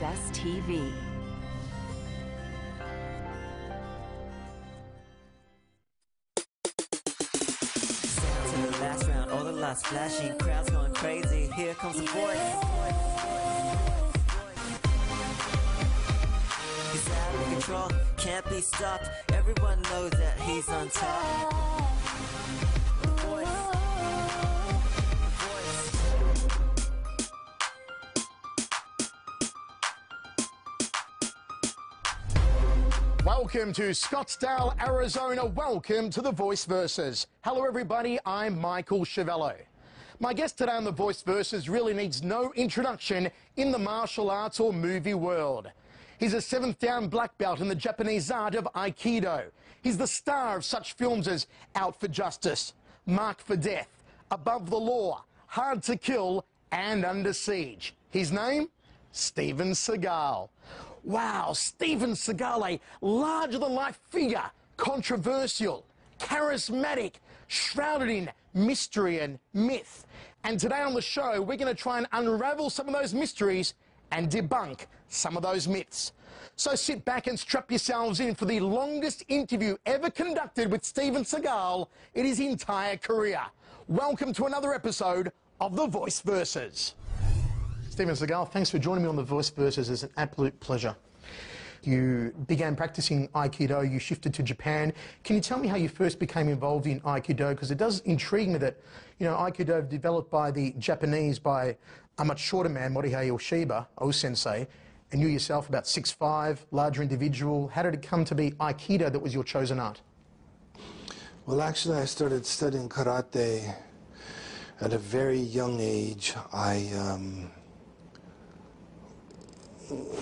Access TV. To the last round, all the lights flashing, crowds going crazy. Here comes the voice. He's out of control, can't be stopped. Everyone knows that he's on top. The voice. Welcome to Scottsdale, Arizona. Welcome to The Voice Versus. Hello, everybody. I'm Michael Chiavello. My guest today on The Voice Versus really needs no introduction in the martial arts or movie world. He's a 7th down black belt in the Japanese art of Aikido. He's the star of such films as Out for Justice, Marked for Death, Above the Law, Hard to Kill, and Under Siege. His name? Steven Seagal. Wow, Steven Seagal, a larger-than-life figure, controversial, charismatic, shrouded in mystery and myth. And today on the show, we're going to try and unravel some of those mysteries and debunk some of those myths. So sit back and strap yourselves in for the longest interview ever conducted with Steven Seagal in his entire career. Welcome to another episode of The Voice Versus. Steven Seagal, thanks for joining me on The Voice Versus. It's an absolute pleasure. You began practicing Aikido, you shifted to Japan. Can you tell me how you first became involved in Aikido? Because it does intrigue me that, you know, Aikido developed by the Japanese by a much shorter man, Morihei Ueshiba, O-sensei, and you yourself about 6'5", larger individual. How did it come to be Aikido that was your chosen art? Well, actually, I started studying karate at a very young age. I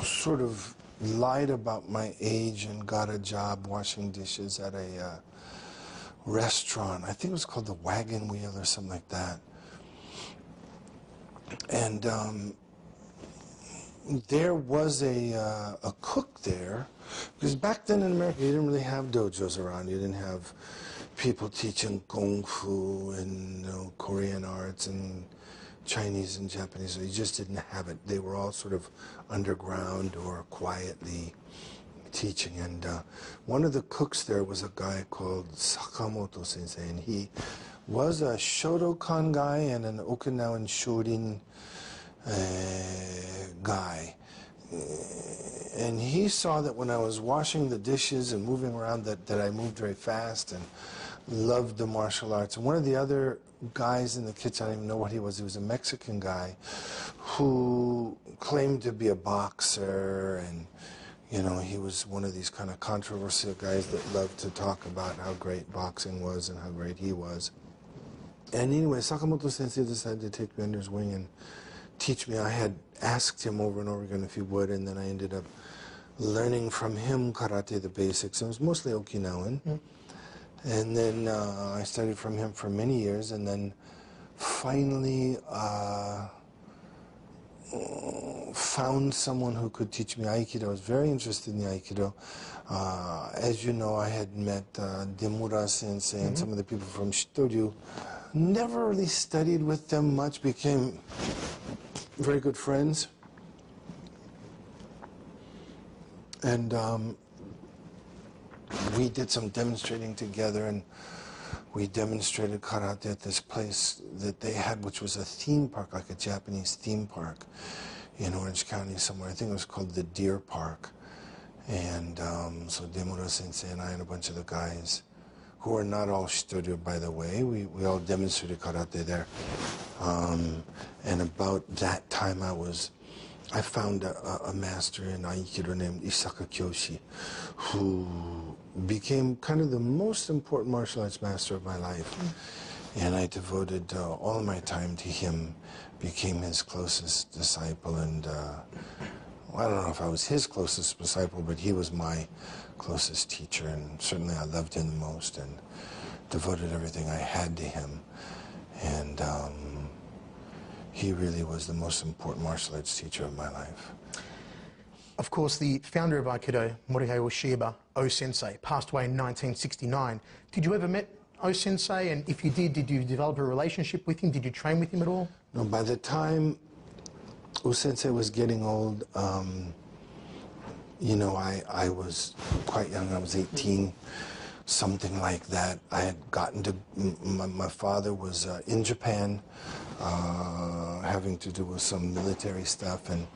sort of lied about my age and got a job washing dishes at a restaurant. I think it was called the Wagon Wheel or something like that. And there was a cook there, because back then in America you didn't really have dojos around. You didn't have people teaching kung fu and, you know, Korean arts and Chinese and Japanese. So you just didn't have it. They were all sort of underground or quietly teaching. And one of the cooks there was a guy called Sakamoto Sensei, and he was a Shotokan guy and an Okinawan Shorin guy. And he saw that when I was washing the dishes and moving around that I moved very fast and loved the martial arts. And one of the other guys in the kitchen, I don't even know what he was a Mexican guy who claimed to be a boxer, and you know, he was one of these kind of controversial guys that loved to talk about how great boxing was and how great he was. And anyway, Sakamoto Sensei decided to take me under his wing and teach me. I had asked him over and over again if he would, and then I ended up learning from him karate, the basics. It was mostly Okinawan. Mm. And then I studied from him for many years, and then finally found someone who could teach me Aikido. I was very interested in the Aikido. As you know, I had met Demura Sensei and some of the people from Shitoryu. Never really studied with them much, became very good friends. And we did some demonstrating together, and we demonstrated karate at this place that they had, which was a theme park, like a Japanese theme park in Orange County somewhere. I think it was called the Deer Park. And so Demura Sensei and I and a bunch of the guys, who are not all Shitoryu, by the way, we all demonstrated karate there. And about that time I found a master in Aikido named Isaka Kyoshi, who became kind of the most important martial arts master of my life. And I devoted all my time to him, became his closest disciple, and well, I don't know if I was his closest disciple, but he was my closest teacher, and certainly I loved him the most and devoted everything I had to him. And he really was the most important martial arts teacher of my life. Of course, the founder of Aikido, Morihei Ueshiba, O-sensei, passed away in 1969. Did you ever meet O-sensei? And if you did you develop a relationship with him? Did you train with him at all? No, by the time Sensei was getting old. You know, I was quite young. I was 18, something like that. I had gotten to, my father was in Japan, having to do with some military stuff, and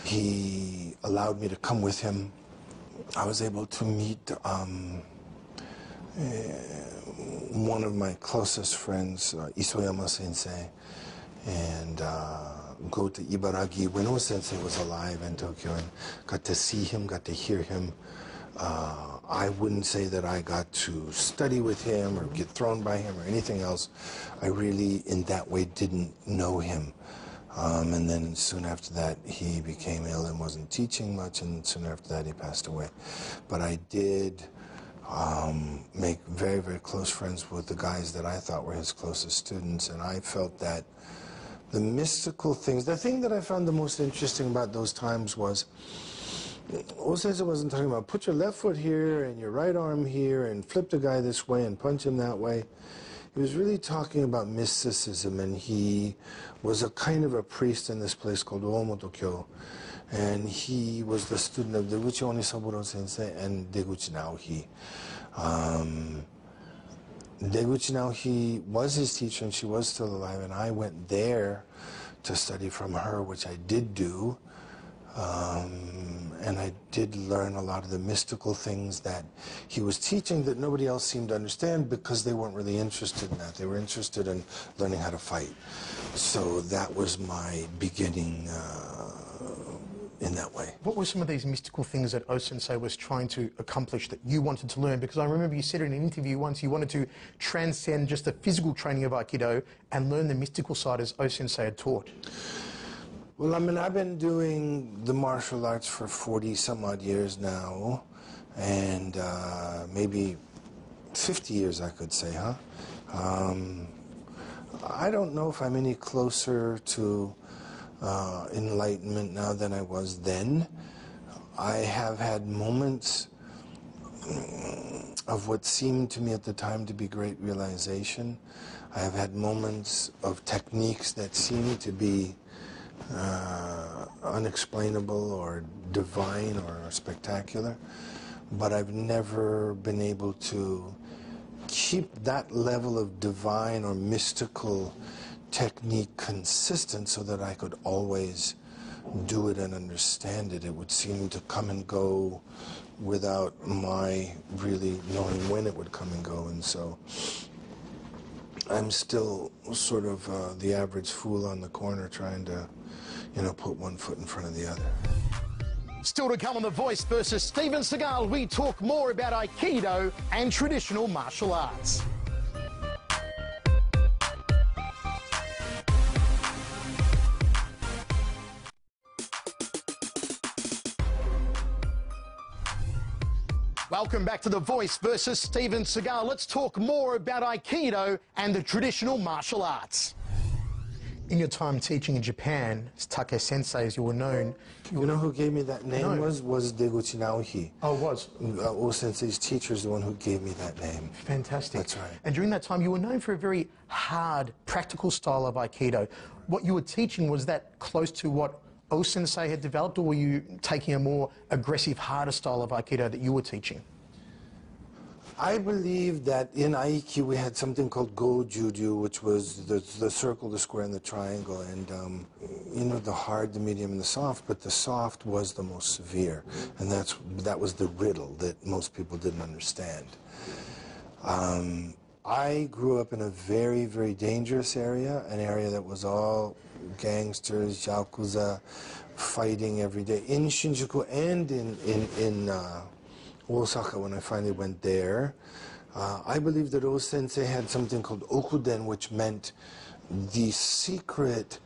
he allowed me to come with him. I was able to meet one of my closest friends, Isoyama Sensei, and go to Ibaraki when Sensei was alive in Tokyo, and got to see him, got to hear him. I wouldn't say that I got to study with him or get thrown by him or anything else. I really, in that way, didn't know him. And then soon after that, he became ill and wasn't teaching much, and soon after that, he passed away. But I did make very, very close friends with the guys that I thought were his closest students, and I felt that the mystical things, the thing that I found the most interesting about those times was, Sensei wasn't talking about put your left foot here and your right arm here and flip the guy this way and punch him that way. He was really talking about mysticism, and he was a kind of a priest in this place called Omoto-kyo, and he was the student of Deguchi Onisaburo Sensei and Deguchi Naohi. Deguchi Naohi was his teacher, and she was still alive, and I went there to study from her, which I did do. And I did learn a lot of the mystical things that he was teaching that nobody else seemed to understand, because they weren't really interested in that. They were interested in learning how to fight. So that was my beginning in that way. What were some of these mystical things that O-sensei was trying to accomplish that you wanted to learn? Because I remember you said in an interview once you wanted to transcend just the physical training of Aikido and learn the mystical side as O-sensei had taught. Well, I mean, I've been doing the martial arts for 40-some-odd years now, and maybe 50 years, I could say, huh? I don't know if I'm any closer to enlightenment now than I was then. I have had moments of what seemed to me at the time to be great realization. I have had moments of techniques that seemed to be unexplainable or divine or spectacular, but I've never been able to keep that level of divine or mystical technique consistent so that I could always do it and understand it. It would seem to come and go without my really knowing when it would come and go, and so I'm still sort of the average fool on the corner trying to, you know, put one foot in front of the other. Still to come on The Voice versus Steven Seagal, we talk more about Aikido and traditional martial arts. Welcome back to The Voice versus Steven Seagal. Let's talk more about Aikido and the traditional martial arts. In your time teaching in Japan, as Take Sensei, as you were known... You know who gave me that name? No. was Deguchi Naohi. Oh, it was? O-sensei's teacher is the one who gave me that name. Fantastic. That's right. And during that time, you were known for a very hard, practical style of Aikido. What you were teaching, was that close to what O-sensei had developed, or were you taking a more aggressive, harder style of Aikido that you were teaching? I believe that in Aiki we had something called Go-Juju, which was the circle, the square, and the triangle, and you know, the hard, the medium, and the soft, but the soft was the most severe, and that was the riddle that most people didn't understand. I grew up in a very, very dangerous area, an area that was all gangsters, yakuza, fighting every day, in Shinjuku and in Osaka when I finally went there. I believe that O-sensei had something called Okuden, which meant the secret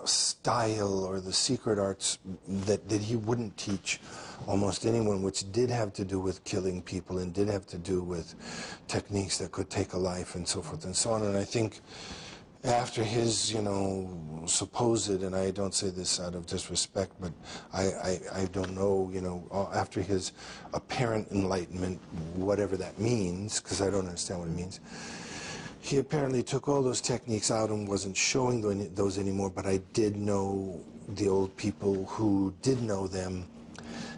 style or the secret arts that he wouldn't teach almost anyone, which did have to do with killing people and did have to do with techniques that could take a life and so forth and so on. And I think after his, you know, supposed, and I don't say this out of disrespect, but I don't know, you know, after his apparent enlightenment, whatever that means, because I don't understand what it means, he apparently took all those techniques out and wasn't showing those anymore, but I did know the old people who did know them,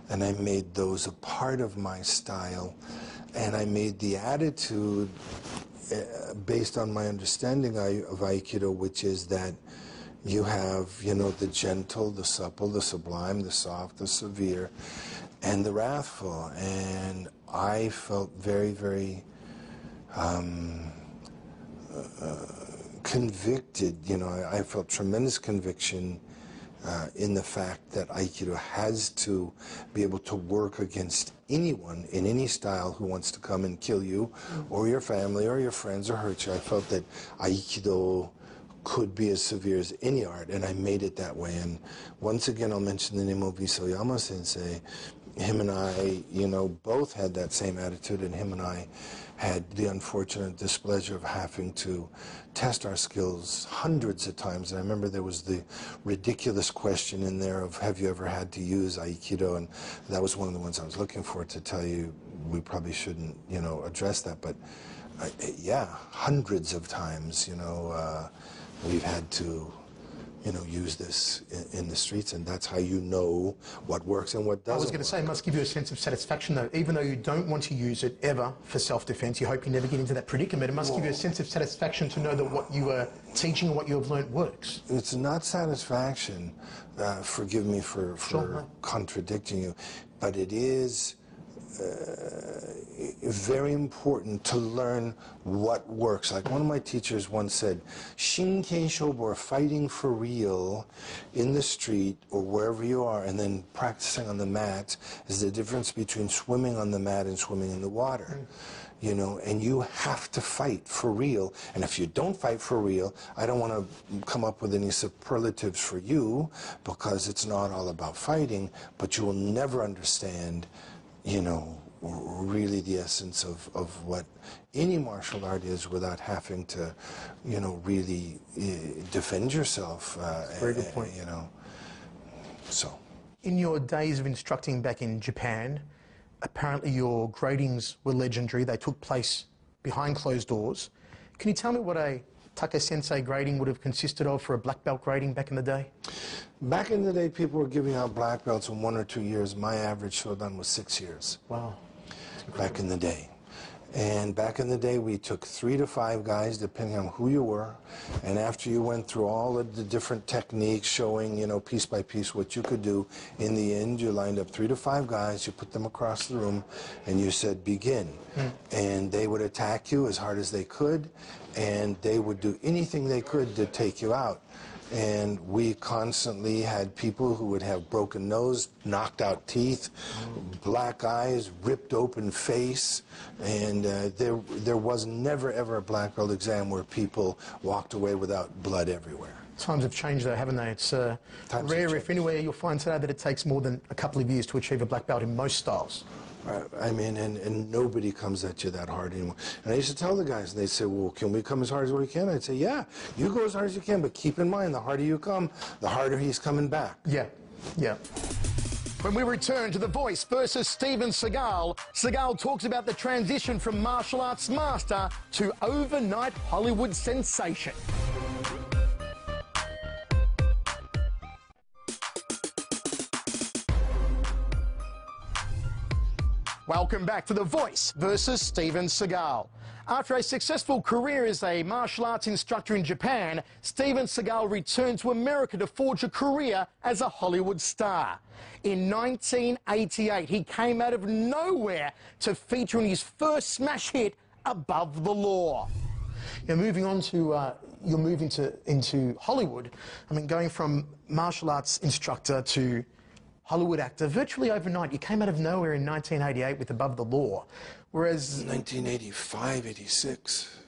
and I made those a part of my style, and I made the attitude based on my understanding of Aikido, which is that you have, you know, the gentle, the supple, the sublime, the soft, the severe, and the wrathful. And I felt very, very convicted, you know, I felt tremendous conviction in the fact that Aikido has to be able to work against anyone in any style who wants to come and kill you or your family or your friends or hurt you. I felt that Aikido could be as severe as any art, and I made it that way. And once again, I'll mention the name of Isoyama Sensei. Him and I, you know, both had that same attitude, and him and I had the unfortunate displeasure of having to test our skills hundreds of times. And I remember there was the ridiculous question in there of, have you ever had to use Aikido? And that was one of the ones I was looking for, to tell you we probably shouldn't, you know, address that. But yeah, hundreds of times, you know, we've had to, you know, use this in the streets, and that's how you know what works and what doesn't. I was going to say, it must give you a sense of satisfaction, though. Even though you don't want to use it ever for self-defense, you hope you never get into that predicament. It must give you a sense of satisfaction to know that what you are teaching and what you have learned works. It's not satisfaction. Forgive me for contradicting you, but it is very important to learn what works. Like one of my teachers once said, Shinken Shobu, or fighting for real in the street or wherever you are, and then practicing on the mat, is the difference between swimming on the mat and swimming in the water. You know, and you have to fight for real. And if you don't fight for real, I don't want to come up with any superlatives for you, because it's not all about fighting, but you will never understand, you know, really the essence of what any martial art is without having to, you know, really defend yourself. Very good point. You know, so. In your days of instructing back in Japan, apparently your gradings were legendary. They took place behind closed doors. Can you tell me what a Take-sensei grading would have consisted of for a black belt grading back in the day? Back in the day, people were giving out black belts in 1 or 2 years. My average shodan was 6 years. Wow. Back in the day. And back in the day, we took 3 to 5 guys, depending on who you were. And after you went through all of the different techniques, showing, you know, piece by piece what you could do, in the end, you lined up 3 to 5 guys, you put them across the room, and you said, begin. And they would attack you as hard as they could, and they would do anything they could to take you out. And we constantly had people who would have broken nose, knocked out teeth, black eyes, ripped open face, and there was never ever a black belt exam where people walked away without blood everywhere. Times have changed, though, haven't they? It's rare, if anywhere, you'll find today that it takes more than a couple of years to achieve a black belt in most styles. I mean, and nobody comes at you that hard anymore. And I used to tell the guys, and they'd say, well, can we come as hard as we can? I'd say, yeah, you go as hard as you can, but keep in mind, the harder you come, the harder he's coming back. Yeah, yeah. When we return to The Voice versus Steven Seagal, Seagal talks about the transition from martial arts master to overnight Hollywood sensation. Welcome back to The Voice versus Steven Seagal. After a successful career as a martial arts instructor in Japan, Steven Seagal returned to America to forge a career as a Hollywood star. In 1988, he came out of nowhere to feature in his first smash hit, Above the Law. Now, moving on to your move into Hollywood, I mean, going from martial arts instructor to Hollywood actor, virtually overnight. You came out of nowhere in 1988 with Above the Law, whereas 1985, 86.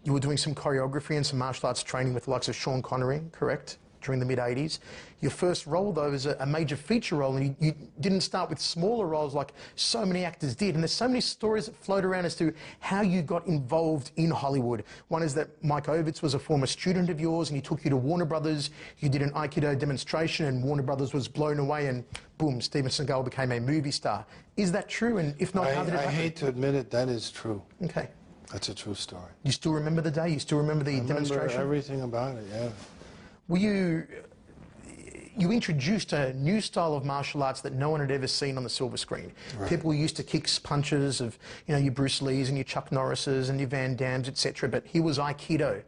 You were doing some choreography and some martial arts training with the likes of Sean Connery, correct? During the mid-80s. Your first role, though, was a major feature role, and you didn't start with smaller roles like so many actors did. And there's so many stories that float around as to how you got involved in Hollywood. One is that Mike Ovitz was a former student of yours, and he took you to Warner Brothers. You did an Aikido demonstration, and Warner Brothers was blown away, and boom, Steven Seagal became a movie star. Is that true? And if not, how did it happen? I hate to admit it, that is true. Okay. That's a true story. You still remember the day? You still remember the I remember demonstration? everything about it, yeah. Were you introduced a new style of martial arts that no one had ever seen on the silver screen. Right. People used to kick punches of, you know, your Bruce Lees and your Chuck Norrises and your Van Dams, etc. But here was Aikido.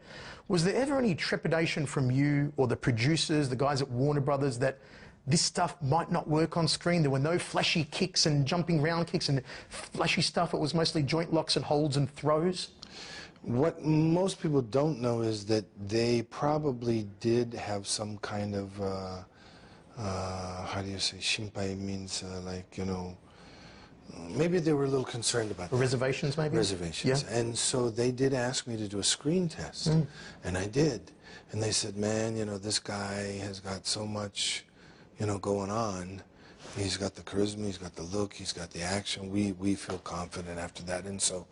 Was there ever any trepidation from you or the producers, the guys at Warner Brothers, that this stuff might not work on screen? There were no flashy kicks and jumping round kicks and flashy stuff. It was mostly joint locks and holds and throws. What most people don't know is that they probably did have some kind of, how do you say, shinpai means like, you know, maybe they were a little concerned about that. Reservations, maybe? Reservations. Yeah. And so they did ask me to do a screen test, and I did. And they said, man, you know, this guy has got so much, you know, going on. He's got the charisma, he's got the look, he's got the action. We feel confident after that. And so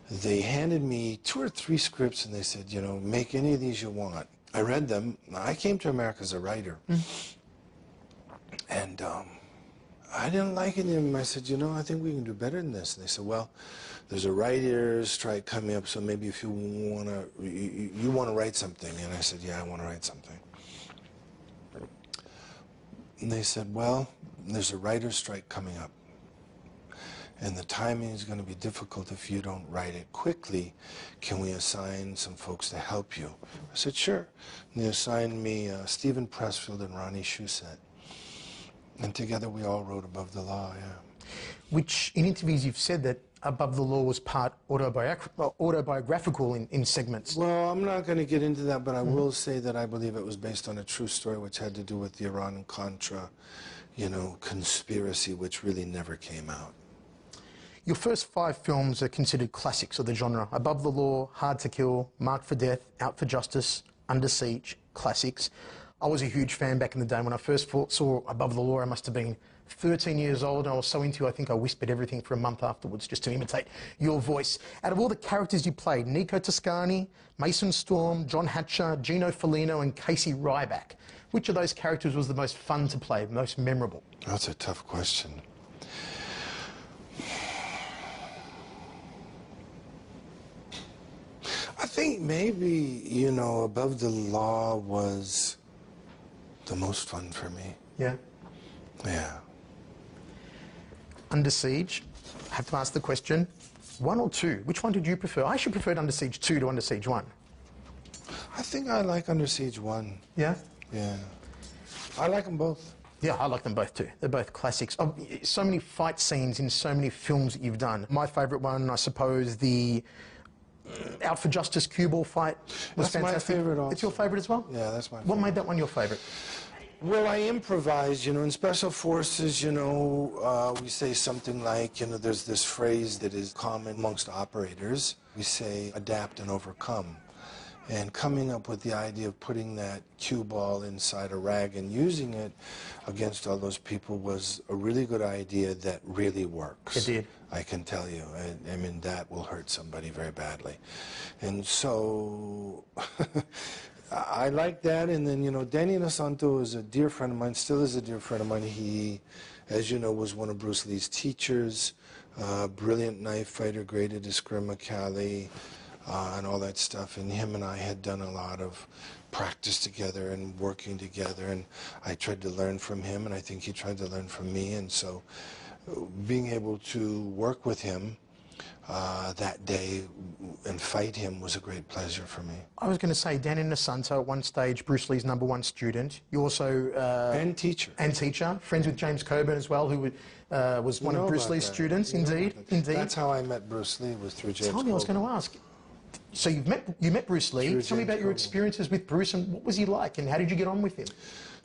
they handed me 2 or 3 scripts, and they said, you know, make any of these you want. I read them. I came to America as a writer. And I didn't like any of them. I said, you know, I think we can do better than this. And they said, well, there's a writer's strike coming up, so maybe if you want to write something. And I said, yeah, I want to write something. And they said, well, there's a writer's strike coming up, and the timing is going to be difficult if you don't write it quickly. Can we assign some folks to help you? I said, sure. And they assigned me Stephen Pressfield and Ronnie Shusett. And together we all wrote Above the Law, yeah. Which, in interviews, you've said that Above the Law was part autobiographical in segments. Well, I'm not going to get into that, but I will say that I believe it was based on a true story which had to do with the Iran-Contra, you know, conspiracy, which really never came out. Your first 5 films are considered classics of the genre. Above the Law, Hard to Kill, Marked for Death, Out for Justice, Under Siege, classics. I was a huge fan back in the day. When I first saw Above the Law, I must have been 13 years old, and I was so into it, I think I whispered everything for a month afterwards just to imitate your voice. Out of all the characters you played, Nico Toscani, Mason Storm, John Hatcher, Gino Felino, and Casey Ryback, which of those characters was the most fun to play, most memorable? That's a tough question. I think maybe, you know, Above the Law was the most fun for me. Yeah. Yeah. Under Siege, I have to ask the question, 1 or 2? Which one did you prefer? I actually preferred Under Siege 2 to Under Siege 1. I think I like Under Siege 1. Yeah? Yeah. I like them both. Yeah, I like them both too. They're both classics. Oh, so many fight scenes in so many films that you've done. My favourite one, I suppose, the Out for Justice cue ball fight was fantastic. That's my favourite also. It's your favourite as well? Yeah, that's my favourite. What made that one your favourite? Well, I improvise, you know, in Special Forces, you know, we say something like, you know, there's this phrase that is common amongst operators. We say, adapt and overcome. And coming up with the idea of putting that cue ball inside a rag and using it against all those people was a really good idea that really works. It did. I can tell you. I mean, that will hurt somebody very badly. And so I like that. And then, you know, Danny Inosanto is a dear friend of mine, still is a dear friend of mine. He, as you know, was one of Bruce Lee's teachers, brilliant knife fighter, great at Eskrima Kali, and all that stuff. And him and I had done a lot of practice together and working together. And I tried to learn from him, and I think he tried to learn from me. And so being able to work with him that day and fight him was a great pleasure for me. I was going to say, Danny Inosanto, at one stage, Bruce Lee's #1 student. You also... and teacher. And teacher. Friends with James Coburn as well, who was one of Bruce Lee's students. Indeed, indeed. That's how I met Bruce Lee, was through James Tell me, I was going to ask. So you met Bruce Lee. Through Tell me James about your Coburn. experiences with Bruce, and what was he like, and how did you get on with him?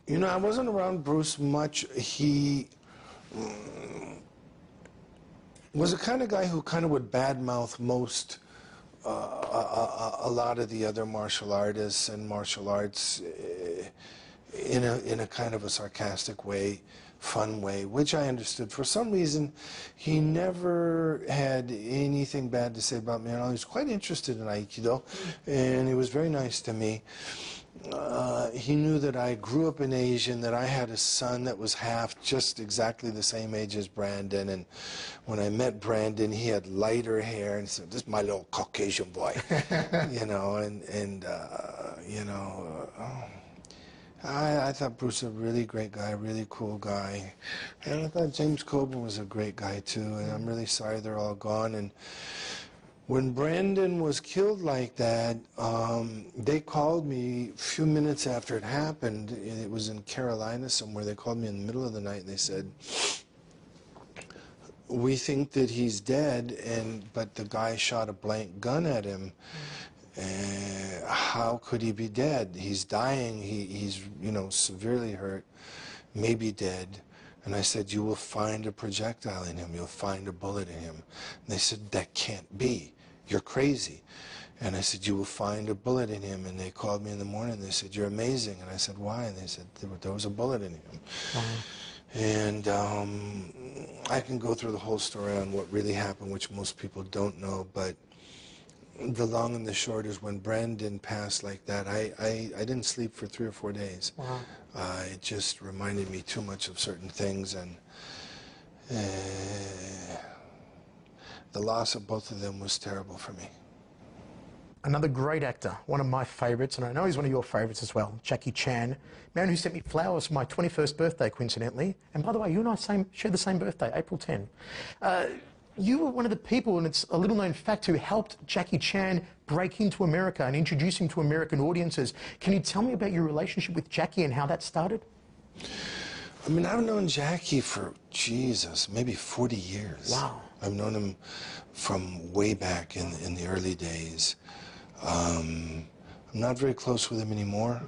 You know, I wasn't around Bruce much. He was the kind of guy who kind of would badmouth most, a lot of the other martial artists and martial arts in a kind of a sarcastic way, fun way, which I understood. For some reason, he never had anything bad to say about me. And I was quite interested in Aikido, and he was very nice to me. he knew that I grew up in Asia and that I had a son that was just exactly the same age as Brandon. And when I met Brandon, he had lighter hair and said, "This is my little Caucasian boy," you know. I thought Bruce was a really great guy, really cool guy, and I thought James Coburn was a great guy too. And I'm really sorry they're all gone. And when Brandon was killed like that, they called me a few minutes after it happened. It was in Carolina somewhere. They called me in the middle of the night and they said, "We think that he's dead, but the guy shot a blank gun at him. How could he be dead? He's dying. He's severely hurt, maybe dead." And I said, "You will find a projectile in him. You'll find a bullet in him." And they said, "That can't be. You're crazy." And I said, "You will find a bullet in him." And they called me in the morning and they said, "You're amazing." And I said, "Why?" And they said, there was a bullet in him. And I can go through the whole story on what really happened, which most people don't know, but the long and the short is when Brandon passed like that, I didn't sleep for 3 or 4 days. Wow. It just reminded me too much of certain things, and the loss of both of them was terrible for me. Another great actor, one of my favourites, and I know he's one of your favourites as well, Jackie Chan, man who sent me flowers for my 21st birthday, coincidentally. And by the way, you and I share the same birthday, April 10. You were one of the people, and it's a little-known fact, who helped Jackie Chan break into America and introduce him to American audiences. Can you tell me about your relationship with Jackie and how that started? I mean, I've known Jackie for, Jesus, maybe 40 years. Wow. I've known him from way back in the early days. I'm not very close with him anymore.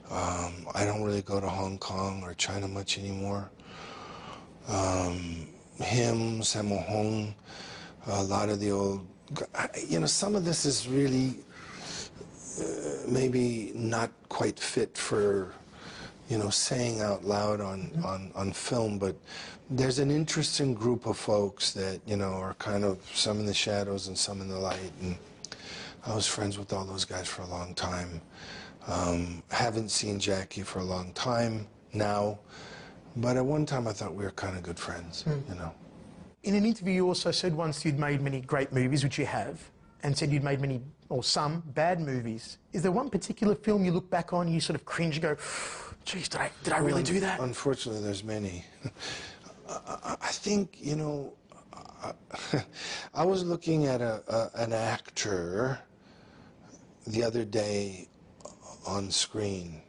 I don't really go to Hong Kong or China much anymore. Him, Sammo Hung, a lot of the old, some of this is really maybe not quite fit for, saying out loud on film, but there's an interesting group of folks that, are kind of some in the shadows and some in the light, and I was friends with all those guys for a long time. Haven't seen Jackie for a long time now, but at one time I thought we were kind of good friends, In an interview, you also said once you'd made many great movies, which you have, and said you'd made many, or some, bad movies. Is there one particular film you look back on and you sort of cringe and go, geez, did I really do that? Unfortunately, there's many. I think, I was looking at an actor the other day on screen,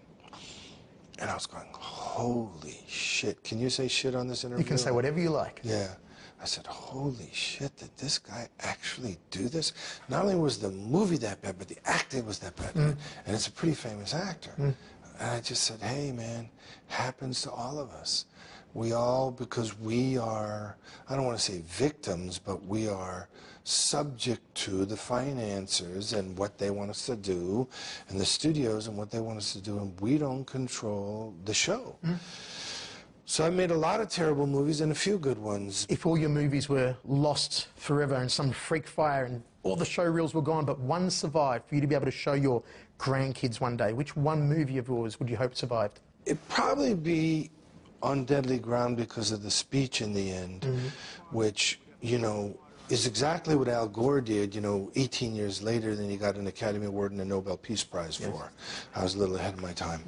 and I was going, holy shit. Can you say shit on this interview? You can say whatever you like. Yeah. I said, holy shit, did this guy actually do this? Not only was the movie that bad, but the acting was that bad. And it's a pretty famous actor. And I just said, hey, man, happens to all of us. We all, because we are, I don't want to say victims, but we are subject to the financiers and what they want us to do, and the studios and what they want us to do, and we don't control the show. So I made a lot of terrible movies and a few good ones. If all your movies were lost forever in some freak fire and all the show reels were gone, but one survived for you to be able to show your grandkids one day, which one movie of yours would you hope survived? It'd probably be On Deadly Ground because of the speech in the end, which, is exactly what Al Gore did, 18 years later, then he got an Academy Award and a Nobel Peace Prize for. I was a little ahead of my time.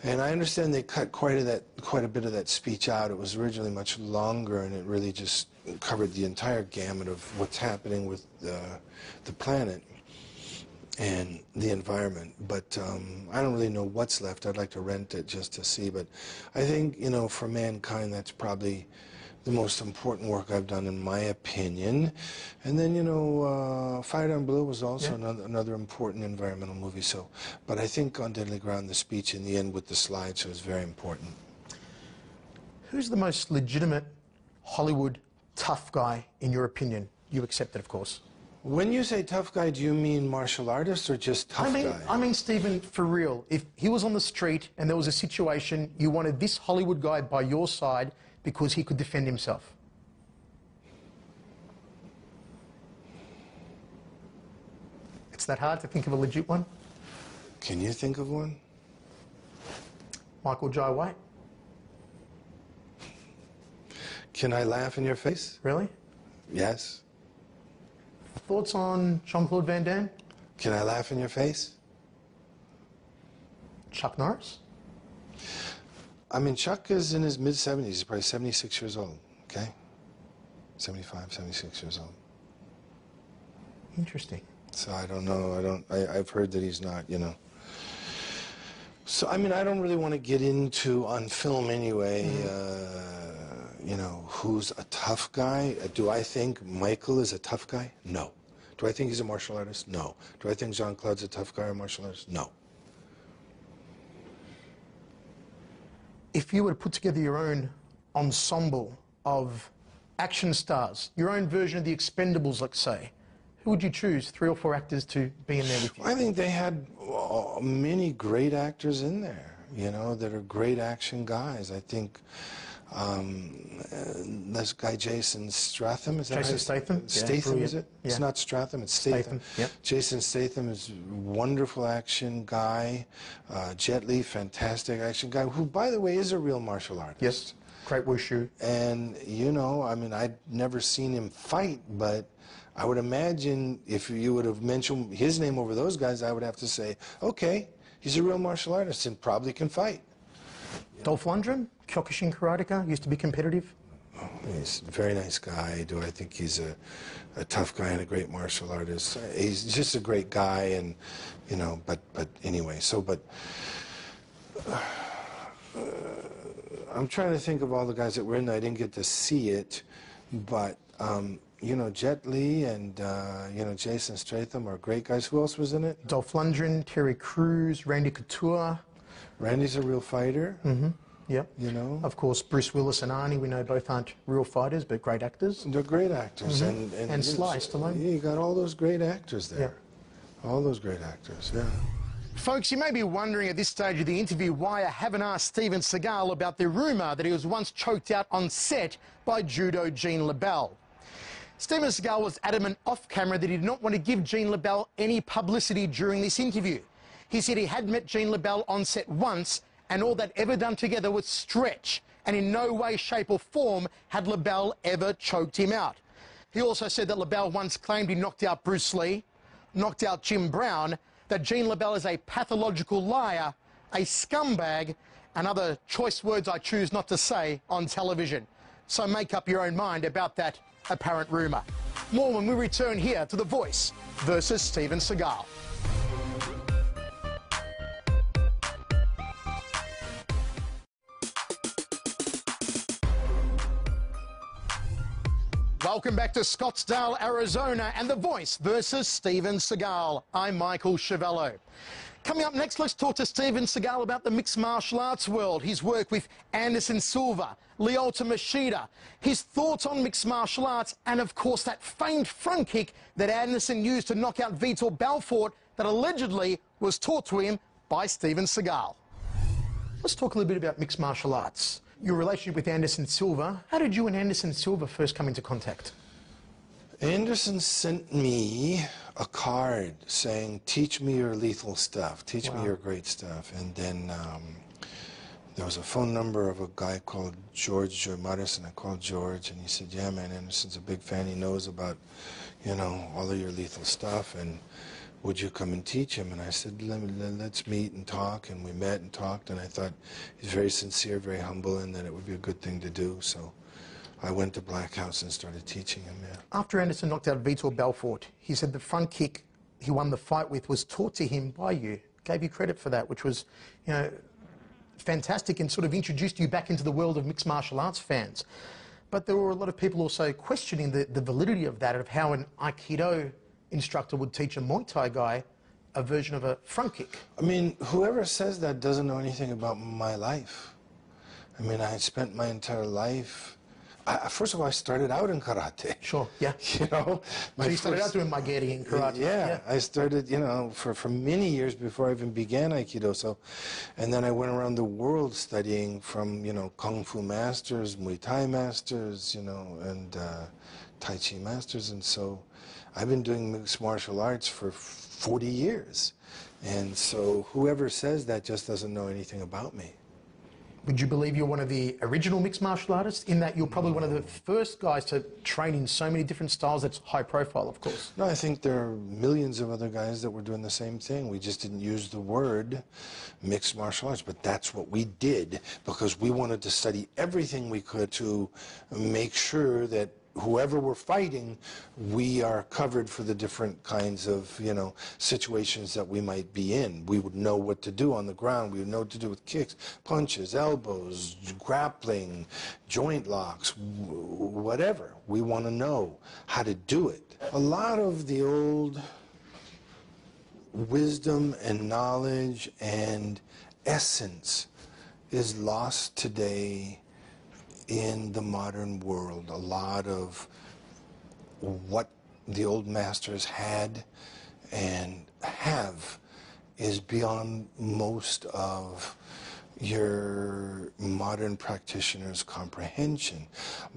And I understand they cut quite a bit of that speech out. It was originally much longer, and it really just covered the entire gamut of what's happening with the planet and the environment. But I don't really know what's left. I'd like to rent it just to see. But I think, for mankind, that's probably the most important work I've done, in my opinion. And then, Fire Down Blue was also another important environmental movie. So, but I think On Deadly Ground, the speech in the end with the slideshow is very important. Who's the most legitimate Hollywood tough guy, in your opinion? You accept it, of course. When you say tough guy, do you mean martial artist or just tough guy? I mean, Stephen, for real. If he was on the street and there was a situation, you wanted this Hollywood guy by your side because he could defend himself. It's that hard to think of a legit one? Can you think of one? Michael Jai White. Can I laugh in your face? Really? Yes. Thoughts on Jean-Claude Van Damme? Can I laugh in your face? Chuck Norris? I mean, Chuck is in his mid-70s. He's probably 76 years old, okay? 75, 76 years old. Interesting. So I don't know. I've heard that he's not, you know. So, I mean, I don't really want to get into, on film anyway, you know, who's a tough guy. Do I think Michael is a tough guy? No. Do I think he's a martial artist? No. Do I think Jean-Claude's a tough guy or a martial artist? No. If you were to put together your own ensemble of action stars, your own version of the Expendables, let's say, who would you choose, 3 or 4 actors to be in there with you? I think they had many great actors in there, you know, that are great action guys. I think this guy Jason Statham, is that Jason right? Statham? Statham, Yeah, is it? yeah. It's not Stratham, it's Statham. Yep. Jason Statham is a wonderful action guy. Jet Li, fantastic action guy, who, by the way, is a real martial artist. Yes, great wushu. And, you know, I mean, I'd never seen him fight, but I would imagine if you would have mentioned his name over those guys, I would have to say, okay, he's a real martial artist and probably can fight. Dolph Lundgren, Kyokushin karateka, used to be competitive. Oh, he's a very nice guy. Do I think he's a tough guy and a great martial artist? He's just a great guy, and, you know, but anyway, so, but I'm trying to think of all the guys that were in there. I didn't get to see it, but, you know, Jet Li and, you know, Jason Statham are great guys. Who else was in it? Dolph Lundgren, Terry Crews, Randy Couture. Randy's a real fighter. Mm-hmm. Yep. You know? Of course, Bruce Willis and Arnie, we know both aren't real fighters, but great actors. They're great actors. Mm-hmm. And Sly Stallone. Yeah, you got all those great actors there. Yeah. All those great actors, yeah. Folks, you may be wondering at this stage of the interview why I haven't asked Steven Seagal about the rumour that he was once choked out on set by judo Gene LeBell. Steven Seagal was adamant off camera that he did not want to give Gene LeBell any publicity during this interview. He said he had met Gene LeBell on set once, and all they'd ever done together was stretch, and in no way, shape or form had LeBell ever choked him out. He also said that LeBell once claimed he knocked out Bruce Lee, knocked out Jim Brown, that Gene LeBell is a pathological liar, a scumbag, and other choice words I choose not to say on television. So make up your own mind about that apparent rumour. More when we return here to The Voice versus Steven Seagal. Welcome back to Scottsdale, Arizona, and The Voice versus Steven Seagal. I'm Michael Chiavello. Coming up next, let's talk to Steven Seagal about the mixed martial arts world, his work with Anderson Silva, Lyoto Machida, his thoughts on mixed martial arts, and of course that famed front kick that Anderson used to knock out Vitor Belfort that allegedly was taught to him by Steven Seagal. Let's talk a little bit about mixed martial arts. Your relationship with Anderson Silva. How did you and Anderson Silva first come into contact? Anderson sent me a card saying, teach me your lethal stuff, teach me your great stuff. And then there was a phone number of a guy called George Joymaris, and I called George, and he said, yeah, man, Anderson's a big fan. He knows about, you know, all of your lethal stuff, and would you come and teach him? And I said, let's meet and talk. And we met and talked, and I thought he's very sincere, very humble, and that it would be a good thing to do. So I went to Black House and started teaching him, yeah. After Anderson knocked out Vitor Belfort, he said the front kick he won the fight with was taught to him by you. Gave you credit for that, which was, you know, fantastic, and sort of introduced you back into the world of mixed martial arts fans. But there were a lot of people also questioning the validity of that, of how an Aikido instructor would teach a Muay Thai guy a version of a front kick. I mean, whoever says that doesn't know anything about my life. I mean, I spent my entire life... first of all, I started out in karate. Sure, yeah. You know? So you started out doing Mageri in karate. Yeah, I started, you know, for many years before I even began Aikido. So, and then I went around the world studying from, you know, Kung Fu masters, Muay Thai masters, you know, and Tai Chi masters. And so I've been doing mixed martial arts for 40 years. And so whoever says that just doesn't know anything about me. Would you believe you're one of the original mixed martial artists, in that you're probably one of the first guys to train in so many different styles that's high profile, of course? No, I think there are millions of other guys that were doing the same thing. We just didn't use the word mixed martial arts, but that's what we did because we wanted to study everything we could to make sure that whoever we're fighting, we are covered for the different kinds of, situations that we might be in. We would know what to do on the ground. We would know what to do with kicks, punches, elbows, grappling, joint locks, whatever. We want to know how to do it. A lot of the old wisdom and knowledge and essence is lost today in the modern world. A lot of what the old masters had and have is beyond most of your modern practitioner's comprehension,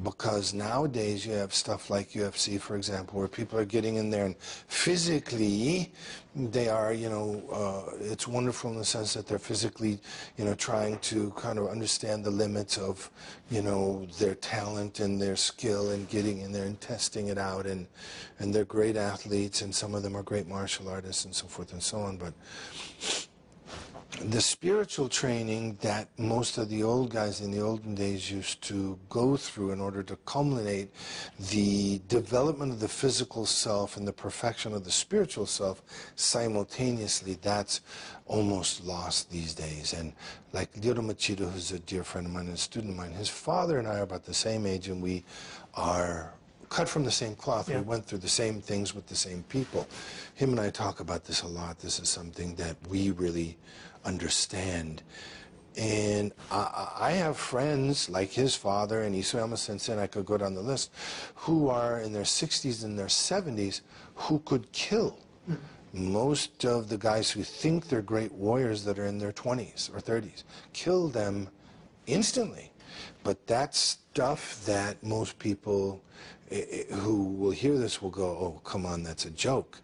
because nowadays you have stuff like UFC, for example, where people are getting in there and physically they are, it's wonderful in the sense that they're physically, trying to kind of understand the limits of, their talent and their skill and getting in there and testing it out, and they're great athletes, and some of them are great martial artists and so forth and so on. But the spiritual training that most of the old guys in the olden days used to go through in order to culminate the development of the physical self and the perfection of the spiritual self simultaneously, that's almost lost these days. And like Lyoto Machida, who's a dear friend of mine and a student of mine, his father and I are about the same age, and we are cut from the same cloth. Yeah. We went through the same things with the same people. Him and I talk about this a lot. This is something that we really understand. And I have friends like his father and Isayama Sensei, and I could go down the list, who are in their 60s and their 70s who could kill most of the guys who think they're great warriors that are in their 20s or 30s. Kill them instantly. But that's stuff that most people who will hear this will go, oh, come on, that's a joke.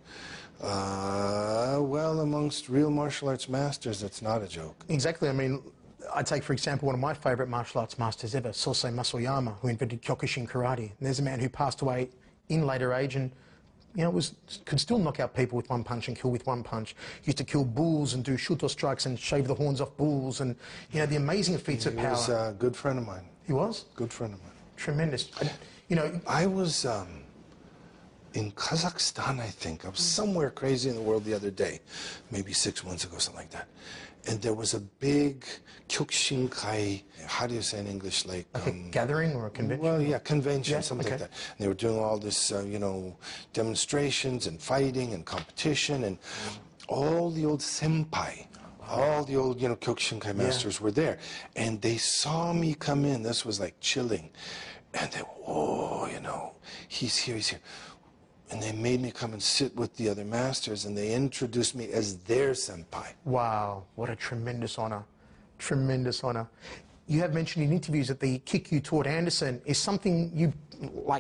Well, amongst real martial arts masters, it's not a joke. Exactly. I mean, I take, for example, one of my favourite martial arts masters ever, Sosei Masoyama, who invented Kyokushin karate. And there's a man who passed away in later age and, could still knock out people with one punch and kill with one punch. He used to kill bulls and do shuto strikes and shave the horns off bulls, and, the amazing feats of power. He was a good friend of mine. He was? Good friend of mine. Tremendous. I was in Kazakhstan, I think. I was somewhere crazy in the world the other day, maybe 6 months ago, something like that. And there was a big Kyokushinkai, how do you say in English, like a gathering or a convention? Well, yeah, convention, yeah, something okay. like that. And they were doing all this, demonstrations and fighting and competition, and all the old senpai, all the old, Kyokushinkai masters were there. And they saw me come in. This was like chilling. And they were, oh, he's here, he's here. And they made me come and sit with the other masters, and they introduced me as their senpai. Wow, what a tremendous honor. Tremendous honor. You have mentioned in interviews that the kick you taught Anderson is something you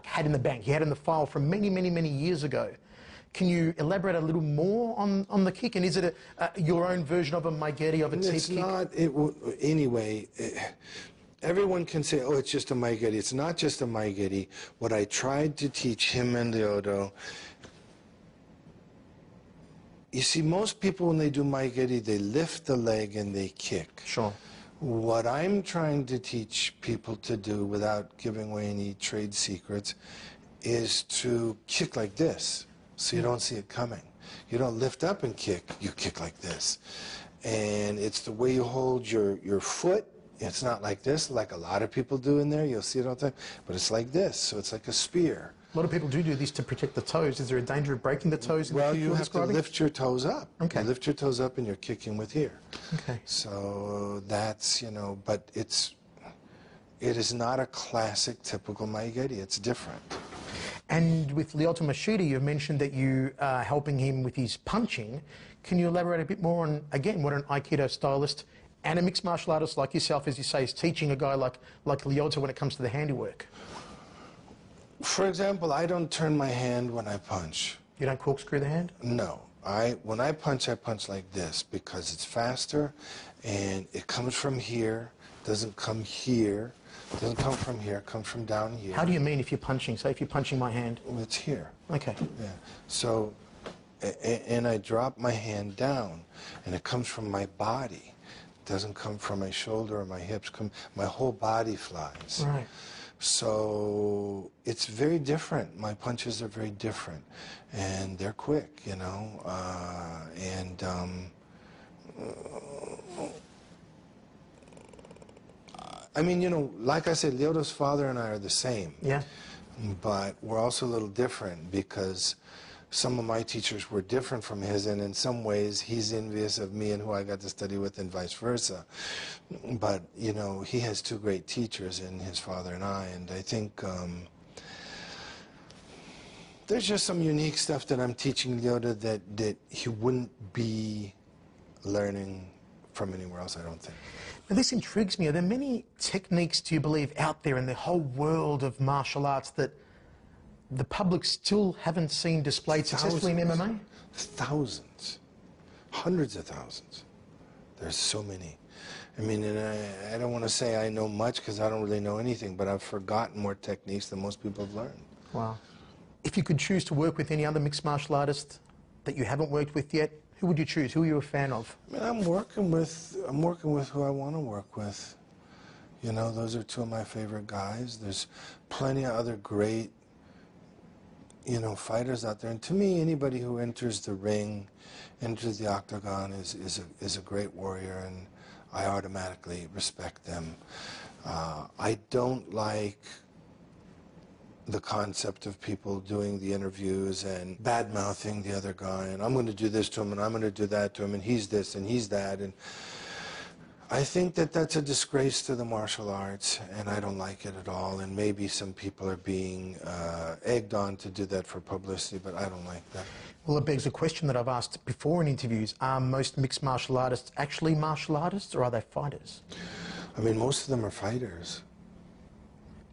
had in the bank. You had in the file from many, many, many years ago. Can you elaborate a little more on the kick? And is it your own version of a Maigeri, of a teep kick? It's not. Anyway, everyone can say, oh, it's just a Maigeri. It's not just a Maigeri. What I tried to teach him and Lyoto, you see, most people when they do Maigeri, they lift the leg and they kick. Sure. What I'm trying to teach people to do, without giving away any trade secrets, is to kick like this, so you don't see it coming. You don't lift up and kick, you kick like this. And it's the way you hold your foot. It's not like this, like a lot of people do in there. You'll see it all the time. But it's like this, so it's like a spear. A lot of people do this to protect the toes. Is there a danger of breaking the toes? Well, you have to lift your toes up. Okay. You lift your toes up and you're kicking with here. Okay. So that's, but it is not a classic, typical Maigeri. It's different. And with Lyoto Machida, you've mentioned that you are helping him with his punching. Can you elaborate a bit more on, again, what an Aikido stylist and a mixed martial artist like yourself, as you say, is teaching a guy like Lyoto when it comes to the handiwork? For example, I don't turn my hand when I punch. You don't corkscrew the hand? No. When I punch like this because it's faster, and it comes from here, doesn't come here, doesn't come from here, it comes from down here. How do you mean if you're punching? Say if you're punching my hand. Well, it's here. Okay. Yeah. So, and I drop my hand down, and it comes from my body. It doesn't come from my shoulder or my hips. My whole body flies. Right. So it's very different. My punches are very different, and they're quick, you know. I mean, you know, like I said, Lyoto's father and I are the same. Yeah. But we're also a little different because some of my teachers were different from his, and in some ways he's envious of me and who I got to study with and vice versa. But, you know, he has two great teachers in his father and I, and I think there's just some unique stuff that I'm teaching Lyoto that he wouldn't be learning from anywhere else, I don't think. Now, this intrigues me. Are there many techniques, do you believe, out there in the whole world of martial arts that the public still haven't seen displayed successfully in MMA? Thousands. Hundreds of thousands. There's so many. I mean, and I don't want to say I know much because I don't really know anything, but I've forgotten more techniques than most people have learned. Wow. If you could choose to work with any other mixed martial artist that you haven't worked with yet, who would you choose? Who are you a fan of? I mean, I'm working with who I want to work with. You know, those are two of my favorite guys. There's plenty of other great, you know, fighters out there. And to me, anybody who enters the ring, enters the octagon is a great warrior, and I automatically respect them. I don't like the concept of people doing the interviews and bad-mouthing the other guy, and I'm going to do this to him, and I'm going to do that to him, and he's this, and he's that. And I think that that's a disgrace to the martial arts, and I don't like it at all. And maybe some people are being egged on to do that for publicity, but I don't like that. Well, it begs a question that I've asked before in interviews. Are most mixed martial artists actually martial artists, or are they fighters? I mean, most of them are fighters.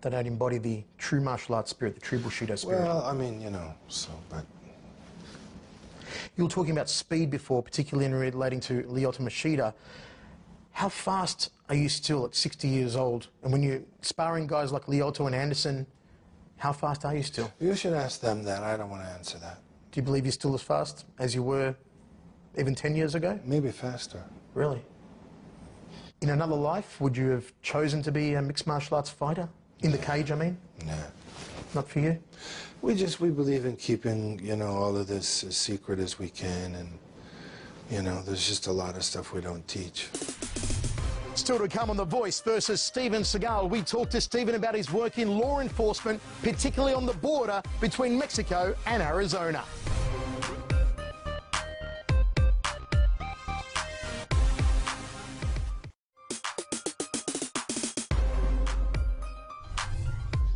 They don't embody the true martial arts spirit, the true Bushido spirit. Well, I mean, you know, so, but... You were talking about speed before, particularly in relating to Lyoto Machida. How fast are you still at 60 years old? And when you're sparring guys like Lyoto and Anderson, how fast are you still? You should ask them that. I don't want to answer that. Do you believe you're still as fast as you were even 10 years ago? Maybe faster. Really? In another life, would you have chosen to be a mixed martial arts fighter? In the cage, I mean? Nah. Not for you? We believe in keeping, you know, all of this as secret as we can, and, you know, there's just a lot of stuff we don't teach. Still to come on The Voice versus Steven Seagal, we talk to Steven about his work in law enforcement, particularly on the border between Mexico and Arizona.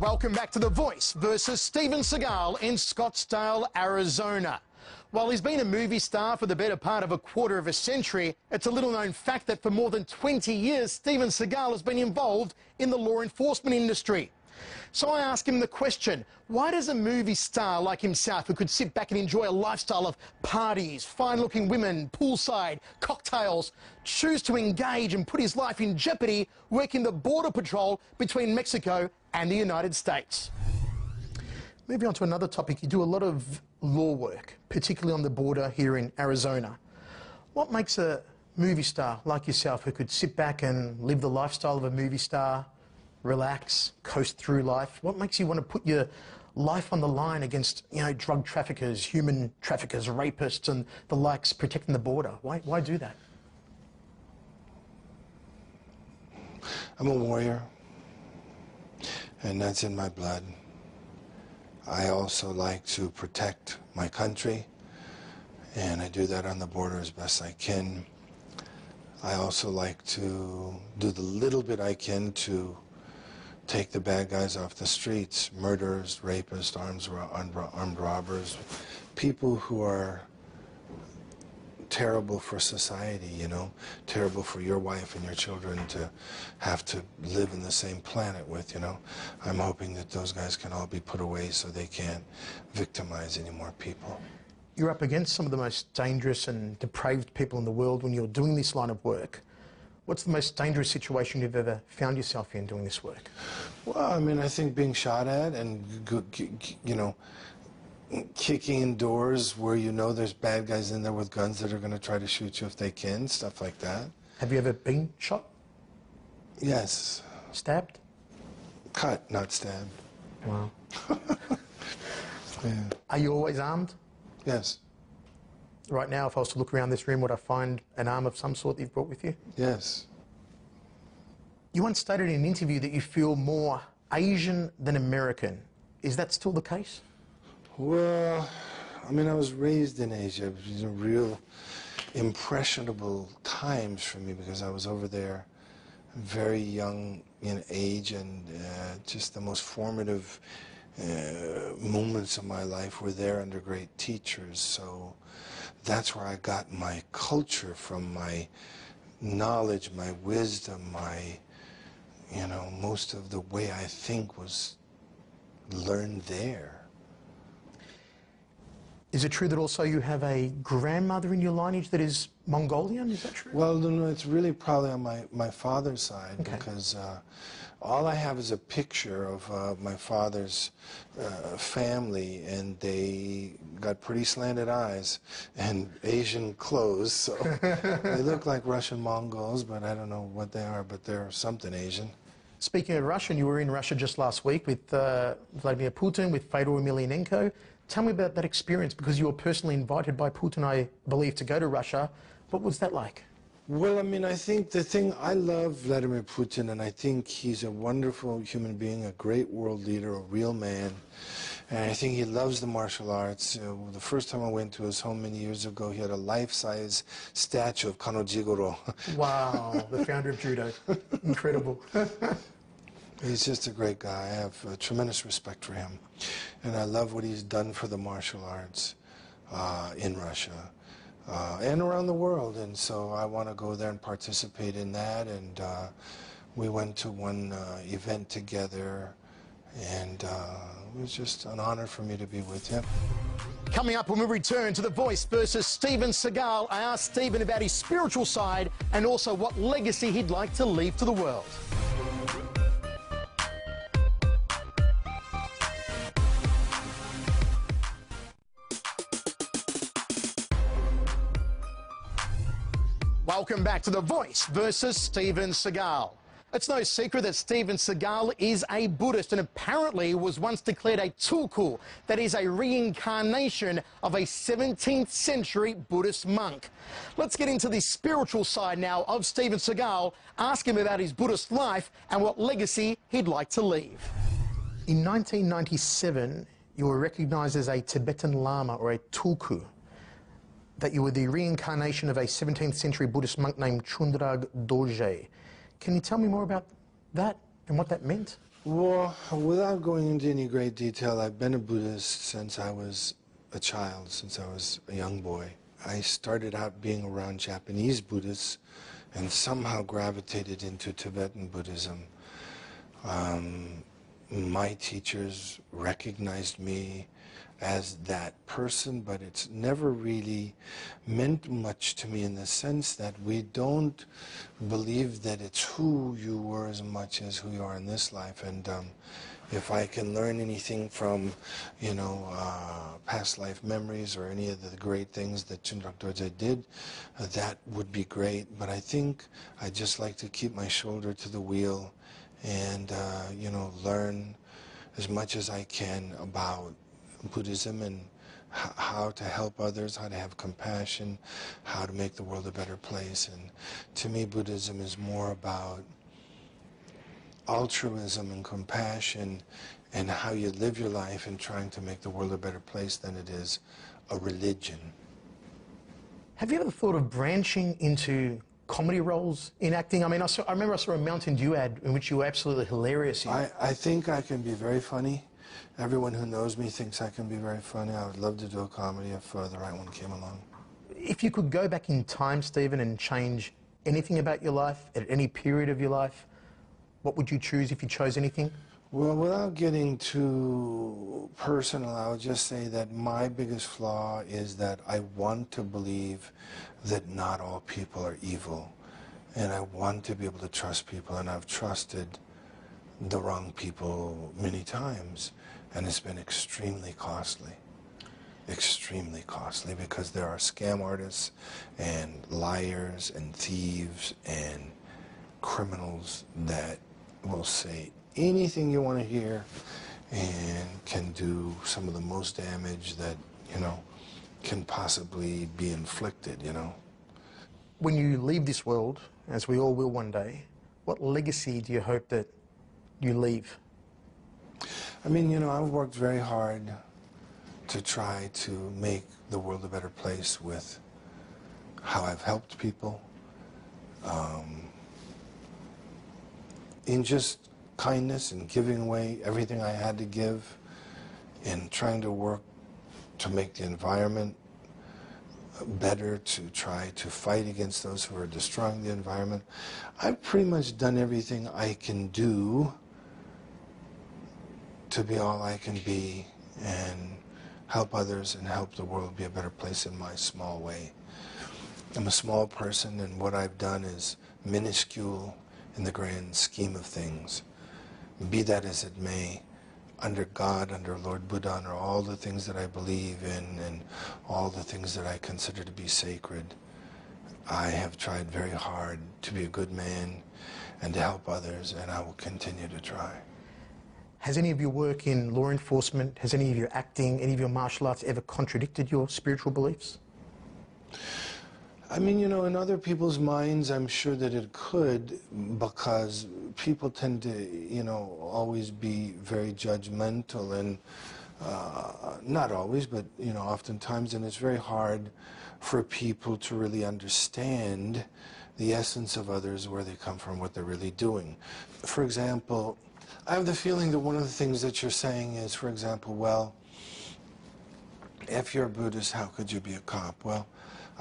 Welcome back to The Voice versus Steven Seagal in Scottsdale, Arizona. While he's been a movie star for the better part of a quarter of a century, it's a little-known fact that for more than 20 years, Steven Seagal has been involved in the law enforcement industry. So I ask him the question, why does a movie star like himself, who could sit back and enjoy a lifestyle of parties, fine-looking women, poolside, cocktails, choose to engage and put his life in jeopardy working the border patrol between Mexico and the United States? Moving on to another topic, you do a lot of law work, particularly on the border here in Arizona. What makes a movie star like yourself, who could sit back and live the lifestyle of a movie star, relax, coast through life, what makes you want to put your life on the line against, you know, drug traffickers, human traffickers, rapists and the likes, protecting the border? Why do that? I'm a warrior, and that's in my blood. I also like to protect my country, and I do that on the border as best I can. I also like to do the little bit I can to take the bad guys off the streets, murderers, rapists, armed robbers, people who are terrible for society, you know, terrible for your wife and your children to have to live in the same planet with, you know. I'm hoping that those guys can all be put away so they can't victimize any more people. You're up against some of the most dangerous and depraved people in the world when you're doing this line of work. What's the most dangerous situation you've ever found yourself in doing this work? Well, I mean, I think being shot at and, you know, kicking in doors where you know there's bad guys in there with guns that are going to try to shoot you if they can, stuff like that. Have you ever been shot? Yes. Stabbed? Cut, not stabbed. Wow. Yeah. Are you always armed? Yes. Right now, if I was to look around this room, would I find an arm of some sort that you've brought with you? Yes. You once stated in an interview that you feel more Asian than American. Is that still the case? Well, I mean, I was raised in Asia. It was real impressionable times for me because I was over there very young in age, and just the most formative moments of my life were there under great teachers. So that's where I got my culture from, my knowledge, my wisdom, my, you know, most of the way I think was learned there. Is it true that also you have a grandmother in your lineage that is Mongolian? Is that true? Well, no, it's really probably on my father's side, okay, because all I have is a picture of my father's family, and they got pretty slanted eyes and Asian clothes, so they look like Russian Mongols, but I don't know what they are, but they're something Asian. Speaking of Russian, you were in Russia just last week with Vladimir Putin, with Fyodor Emelianenko. Tell me about that experience, because you were personally invited by Putin, I believe, to go to Russia. What was that like? Well, I mean, I think the thing, I love Vladimir Putin, and I think he's a wonderful human being, a great world leader, a real man. And I think he loves the martial arts. The first time I went to his home many years ago, he had a life-size statue of Kanojigoro. Wow, the founder of judo. Incredible. He's just a great guy. I have tremendous respect for him. And I love what he's done for the martial arts in Russia and around the world. And so I want to go there and participate in that. And we went to one event together, and it was just an honor for me to be with him. Coming up when we return to The Voice versus Steven Seagal, I asked Steven about his spiritual side and also what legacy he'd like to leave to the world. Welcome back to The Voice versus Steven Seagal. It's no secret that Steven Seagal is a Buddhist and apparently was once declared a tulku, that is a reincarnation of a 17th century Buddhist monk. Let's get into the spiritual side now of Steven Seagal, ask him about his Buddhist life and what legacy he'd like to leave. In 1997, you were recognized as a Tibetan Lama, or a tulku, that you were the reincarnation of a 17th century Buddhist monk named Chundrag Dorje. Can you tell me more about that and what that meant? Well, without going into any great detail, I've been a Buddhist since I was a child, since I was a young boy. I started out being around Japanese Buddhists and somehow gravitated into Tibetan Buddhism. My teachers recognized me as that person, but it's never really meant much to me in the sense that we don't believe that it's who you were as much as who you are in this life. And if I can learn anything from, you know, past life memories or any of the great things that Chundrag Dorje did, that would be great. But I think I just like to keep my shoulder to the wheel and, you know, learn as much as I can about Buddhism and how to help others, how to have compassion, how to make the world a better place. And to me, Buddhism is more about altruism and compassion and how you live your life and trying to make the world a better place than it is a religion. Have you ever thought of branching into comedy roles in acting? I mean, I remember I saw a Mountain Dew ad in which you were absolutely hilarious. I think I can be very funny. Everyone who knows me thinks I can be very funny. I would love to do a comedy if the right one came along. If you could go back in time, Steven, and change anything about your life at any period of your life, what would you choose if you chose anything? Well, without getting too personal, I would just say that my biggest flaw is that I want to believe that not all people are evil. And I want to be able to trust people, and I've trusted the wrong people many times, and it's been extremely costly. Extremely costly, because there are scam artists and liars and thieves and criminals that will say anything you want to hear and can do some of the most damage that, you know, can possibly be inflicted, you know. When you leave this world, as we all will one day, what legacy do you hope that you leave? I mean, you know, I've worked very hard to try to make the world a better place with how I've helped people, in just kindness and giving away everything I had to give, and trying to work to make the environment better, to try to fight against those who are destroying the environment. I've pretty much done everything I can do to be all I can be and help others and help the world be a better place in my small way. I'm a small person, and what I've done is minuscule in the grand scheme of things. Be that as it may, under God, under Lord Buddha, under all the things that I believe in and all the things that I consider to be sacred, I have tried very hard to be a good man and to help others, and I will continue to try. Has any of your work in law enforcement, has any of your acting, any of your martial arts ever contradicted your spiritual beliefs? I mean, you know, in other people's minds, I'm sure that it could, because people tend to, you know, always be very judgmental, and not always, but, you know, oftentimes, and it's very hard for people to really understand the essence of others, where they come from, what they're really doing. For example, I have the feeling that one of the things that you're saying is, for example, well, if you're a Buddhist, how could you be a cop? Well,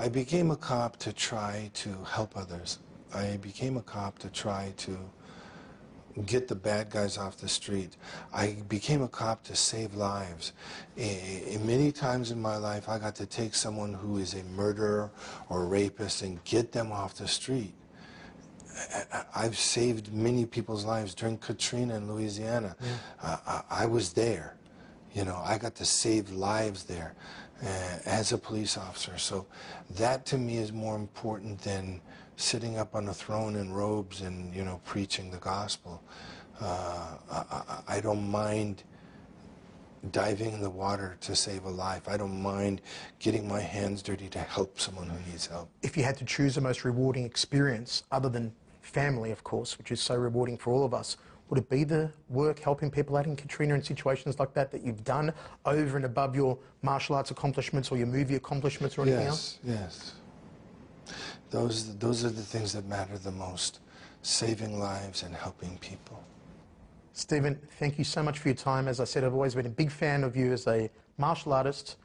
I became a cop to try to help others. I became a cop to try to get the bad guys off the street. I became a cop to save lives. Many times in my life, I got to take someone who is a murderer or a rapist and get them off the street. I've saved many people's lives during Katrina in Louisiana. Yeah. I was there. You know, I got to save lives there as a police officer. So that to me is more important than sitting up on a throne in robes and, you know, preaching the gospel. I don't mind diving in the water to save a life. I don't mind getting my hands dirty to help someone who needs help. If you had to choose the most rewarding experience, other than family, of course, which is so rewarding for all of us, would it be the work helping people out in Katrina and situations like that you've done over and above your martial arts accomplishments or your movie accomplishments or anything else? Yes, yes. Those are the things that matter the most, saving lives and helping people. Stephen, thank you so much for your time. As I said, I've always been a big fan of you as a martial artist,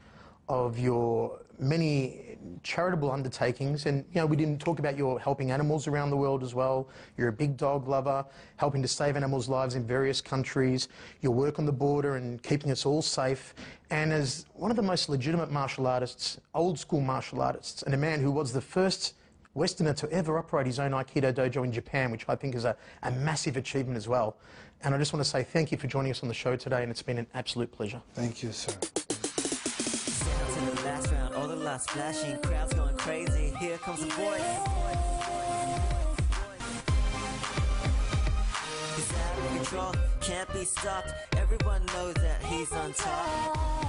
of your many charitable undertakings, and you know, we didn't talk about your helping animals around the world as well. You're a big dog lover, helping to save animals' lives in various countries, your work on the border and keeping us all safe, and as one of the most legitimate martial artists, old school martial artists, and a man who was the first Westerner to ever operate his own Aikido dojo in Japan, which I think is a massive achievement as well. And I just want to say thank you for joining us on the show today, and it's been an absolute pleasure. Thank you, sir. In the last round, all the lights flashing, crowds going crazy. Here comes the voice. He's out of control, can't be stopped. Everyone knows that he's on top.